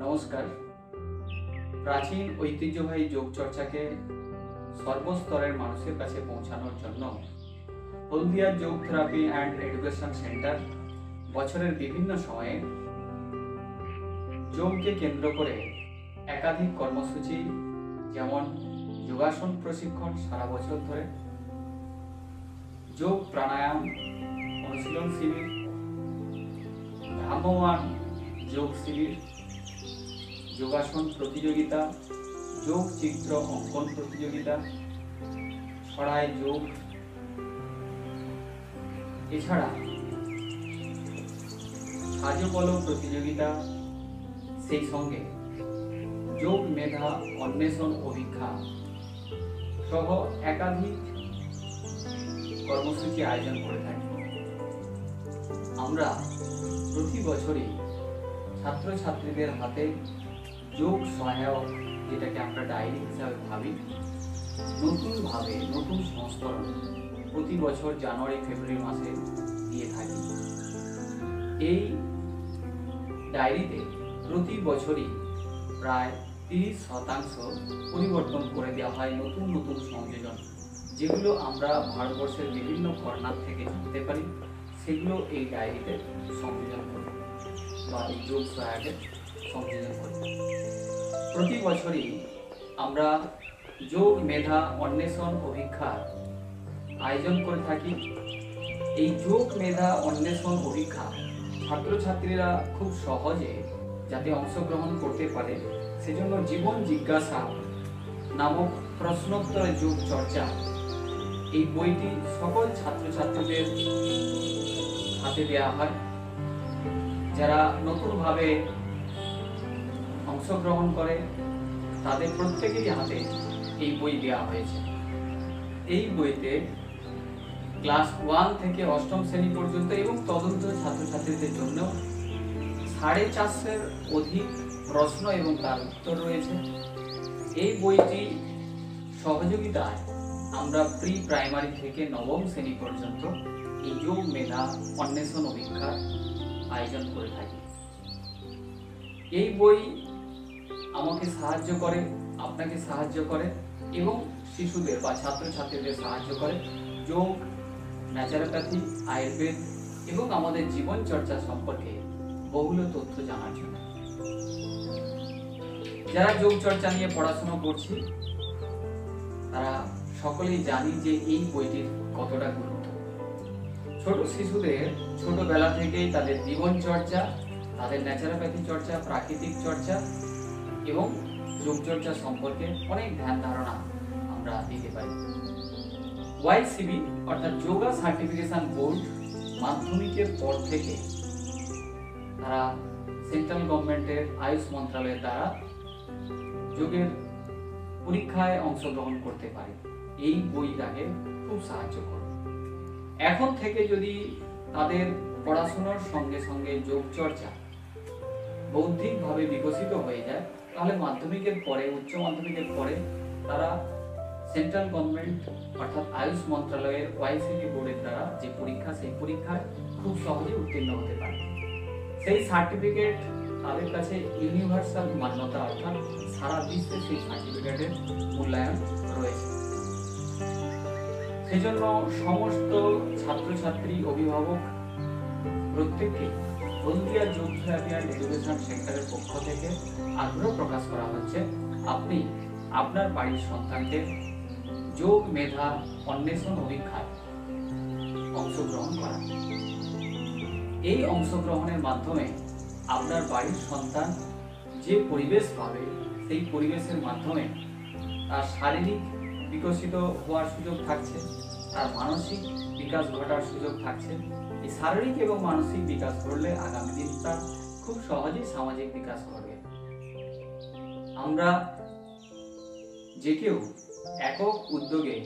নমস্কার। প্রাচীন ঐতিহ্যবাহী যোগ চর্চাকে সর্বস্তরের মানুষের কাছে পৌঁছানোর জন্য হলদিয়া যোগ থেরাপি অ্যান্ড এডুকেশন সেন্টার বছরের বিভিন্ন সময়ে যোগকে কেন্দ্র করে একাধিক কর্মসূচি, যেমন যোগাসন প্রশিক্ষণ সারা বছর ধরে, যোগ প্রাণায়াম অনুশীলন শিবির, ভ্রাম্যমান যোগ শিবির, যোগাসন প্রতিযোগিতা, যোগ চিত্র অঙ্কন প্রতিযোগিতা, ছড়ায় যোগ, এছাড়া সাজকলম প্রতিযোগিতা, সেই সঙ্গে যোগ মেধা অন্বেষণ অভিজ্ঞা সহ একাধিক কর্মসূচি আয়োজন করে থাকি। আমরা প্রতি বছরই ছাত্রছাত্রীদের হাতে যোগ সহায়ক, যেটাকে আমরা ডায়েরি হিসাবে ভাবি, নতুন সংস্করণ প্রতি বছর জানুয়ারি ফেব্রুয়ারি মাসে দিয়ে থাকি। এই ডায়েরিতে প্রতি বছরই প্রায় 30% পরিবর্তন করে দেওয়া হয়, নতুন সংযোজন, যেগুলো আমরা ভারতবর্ষের বিভিন্ন কর্নার থেকে জানতে পারি, সেগুলো এই ডায়েরিতে সংযোজন করি বা এই যোগ সহায়কে সংযোজন করি। প্রতি বছরই আমরা যোগ মেধা অন্বেষণ অভিজ্ঞার আয়োজন করে থাকি। এই যোগ মেধা অন্বেষণ অভিজ্ঞা ছাত্রছাত্রীরা খুব সহজে যাতে অংশগ্রহণ করতে পারে, সেজন্য জীবন জিজ্ঞাসা নামক প্রশ্নোত্তর যোগ চর্চা, এই বইটি সকল ছাত্রছাত্রীদের হাতে দেওয়া হয়। যারা নতুনভাবে অংশগ্রহণ করে তাদের প্রত্যেকেরই হাতে এই বই দেওয়া হয়েছে। এই বইতে ক্লাস 1 থেকে 8ম শ্রেণী পর্যন্ত এবং তদন্ত ছাত্রছাত্রীদের জন্য 450 অধিক প্রশ্ন এবং তার উত্তর রয়েছে। এই বইটি সহযোগিতায় আমরা প্রি প্রাইমারি থেকে 9ম শ্রেণী পর্যন্ত এই যোগ মেধা অন্বেষণ অভিজ্ঞার আয়োজন করে থাকি। এই বই আমাকে সাহায্য করে, আপনাকে সাহায্য করে এবং শিশুদের বা ছাত্রছাত্রীদের সাহায্য করে যোগ, ন্যাচারোপ্যাথি, আয়ুর্বেদ এবং আমাদের জীবন চর্চা সম্পর্কে বহুল তথ্য জানার জন্য। যারা যোগ চর্চা নিয়ে পড়াশোনা করছি তারা সকলেই জানি যে এই বইটির কতটা গুরুত্ব। ছোট শিশুদের ছোটবেলা থেকেই তাদের জীবন চর্চা, তাদের ন্যাচারোপ্যাথি চর্চা, প্রাকৃতিক চর্চা এবং যোগ চর্চা সম্পর্কে অনেক ধ্যান ধারণা আমরা দিতে পারি। ওয়াইসিবি অর্থাৎ যোগা সার্টিফিকেশন বোর্ড মাধ্যমিকের পর থেকে তারা সেন্ট্রাল গভর্নমেন্টের আয়ুষ মন্ত্রণালয়ের দ্বারা যোগের পরীক্ষায় অংশগ্রহণ করতে পারে। এই বই তাকে খুব সাহায্য করে। এখন থেকে যদি তাদের পড়াশোনার সঙ্গে সঙ্গে যোগ চর্চা বৌদ্ধিকভাবে বিকশিত হয়ে যায়, তাহলে মাধ্যমিকের পরে, উচ্চ মাধ্যমিকের পরে তারা সেন্ট্রাল গভর্নমেন্ট অর্থাৎ আয়ুষ মন্ত্রণালয়ের ওয়াইসিবি বোর্ডের দ্বারা যে পরীক্ষা, সেই পরীক্ষায় খুব সহজে উত্তীর্ণ হতে পারে। সেই সার্টিফিকেট তাদের কাছে ইউনিভার্সাল মান্যতা, অর্থাৎ সারা বিশ্বে সেই সার্টিফিকেটের মূল্যায়ন রয়েছে। সেজন্য সমস্ত ছাত্রছাত্রী, অভিভাবক প্রত্যেককে হলদিয়া যোগ থেরাপি অ্যান্ড এডুকেশন সেন্টারের পক্ষ থেকে আগ্রহ প্রকাশ করা হচ্ছে আপনি আপনার বাড়ির সন্তানকে যোগ মেধা অন্বেষণ অভিজ্ঞায় অংশগ্রহণ করা। এই অংশগ্রহণের মাধ্যমে আপনার বাড়ির সন্তান যে পরিবেশ পাবে, সেই পরিবেশের মাধ্যমে তার শারীরিক বিকশিত হওয়ার সুযোগ থাকছে, তার মানসিক বিকাশ ঘটার সুযোগ থাকছে। এই শারীরিক এবং মানসিক বিকাশ ঘটলে আগামী দিন তার খুব সহজেই সামাজিক বিকাশ ঘটবে। আমরা যে কেউ একক উদ্যোগে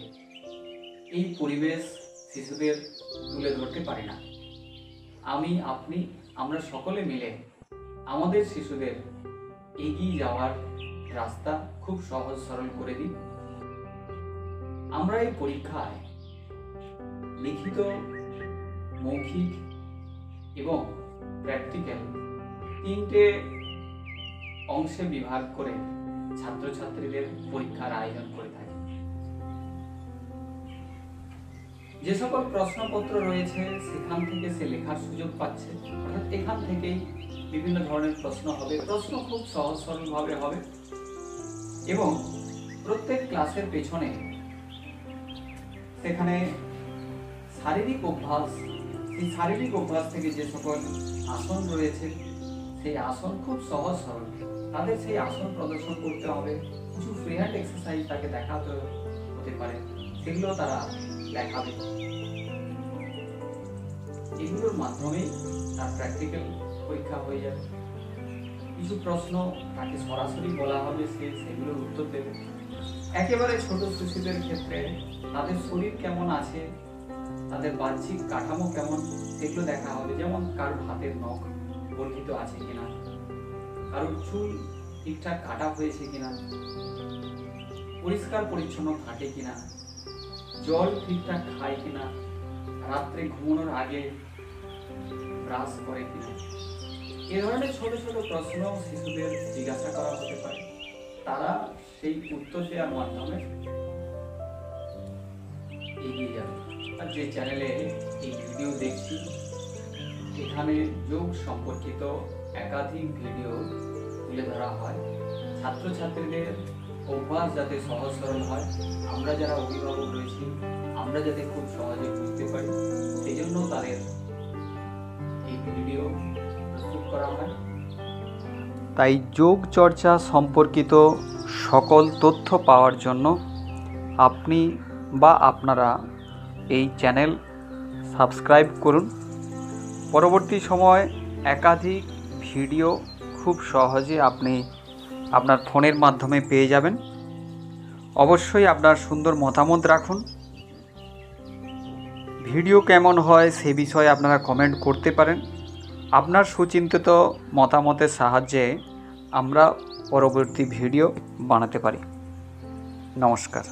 এই পরিবেশ শিশুদের তুলে ধরতে পারি না। আমি, আপনি, আমরা সকলে মিলে আমাদের শিশুদের এগিয়ে যাওয়ার রাস্তা খুব সহজ সরল করে দিই। আমরা এই পরীক্ষায় লিখিত, মৌখিক এবং প্র্যাকটিক্যাল 3টে অংশে বিভাগ করে ছাত্রছাত্রীদের পরীক্ষার আয়োজন করে থাকে। যে সকল প্রশ্নপত্র রয়েছে সেখান থেকে সে লেখার সুযোগ পাচ্ছে, অর্থাৎ এখান থেকেই বিভিন্ন ধরনের প্রশ্ন হবে। প্রশ্ন খুব সহজ সরলভাবে হবে এবং প্রত্যেক ক্লাসের পেছনে সেখানে শারীরিক অভ্যাস, সেই শারীরিক অভ্যাস থেকে যে সকল আসন রয়েছে সেই আসন খুব সহজ সরল, তাদের সেই আসন প্রদর্শন করতে হবে। কিছু ফ্রি হ্যান্ড এক্সারসাইজ তাকে দেখাতে হতে পারে, সেগুলো তারা দেখাবে। এগুলোর মাধ্যমে তার প্র্যাকটিক্যাল পরীক্ষা হয়ে যাবে। কিছু প্রশ্ন তাকে সরাসরি বলা হবে, সে সেগুলোর উত্তর দেবে। একেবারে ছোট শিশুদের ক্ষেত্রে তাদের শরীর কেমন আছে, তাদের বাহ্যিক কাঠামো কেমন, সেগুলো দেখা হবে। যেমন কারোর হাতের নখ বর্ধিত আছে কিনা, কারোর চুল ঠিকঠাক কাটা হয়েছে কিনা, পরিষ্কার পরিচ্ছন্ন থাকে কিনা, জল ঠিকঠাক খায় কিনা, রাত্রে ঘুমানোর আগে ব্রাশ করে কিনা। এ ধরনের ছোট ছোট প্রশ্ন শিশুদের জিজ্ঞাসা করা হতে পারে। তারা সেই উত্তর দেওয়ার মাধ্যমে এগিয়ে যাবে। আর যে চ্যানেলে এই ভিডিও দেখছি, এখানে যোগ সম্পর্কিত একাধিক ভিডিও তুলে ধরা হয়। ছাত্রছাত্রীদের অভ্যাস যাতে সহজ সরল হয়, আমরা যারা অভিভাবক রয়েছি আমরা যাতে খুব সহজে বুঝতে পারি, সেই জন্য তাদের এই ভিডিও প্রস্তুত করা হয়। তাই যোগ চর্চা সম্পর্কিত সকল তথ্য পাওয়ার জন্য আপনি বা আপনারা এই চ্যানেল সাবস্ক্রাইব করুন। পরবর্তী সময় একাধিক ভিডিও খুব সহজে আপনি আপনার ফোনের মাধ্যমে পেয়ে যাবেন। অবশ্যই আপনার সুন্দর মতামত রাখুন। ভিডিও কেমন হয় সে বিষয়ে আপনারা কমেন্ট করতে পারেন। আপনার সুচিন্তিত মতামতের সাহায্যে আমরা পরবর্তী ভিডিও বানাতে পারি। নমস্কার।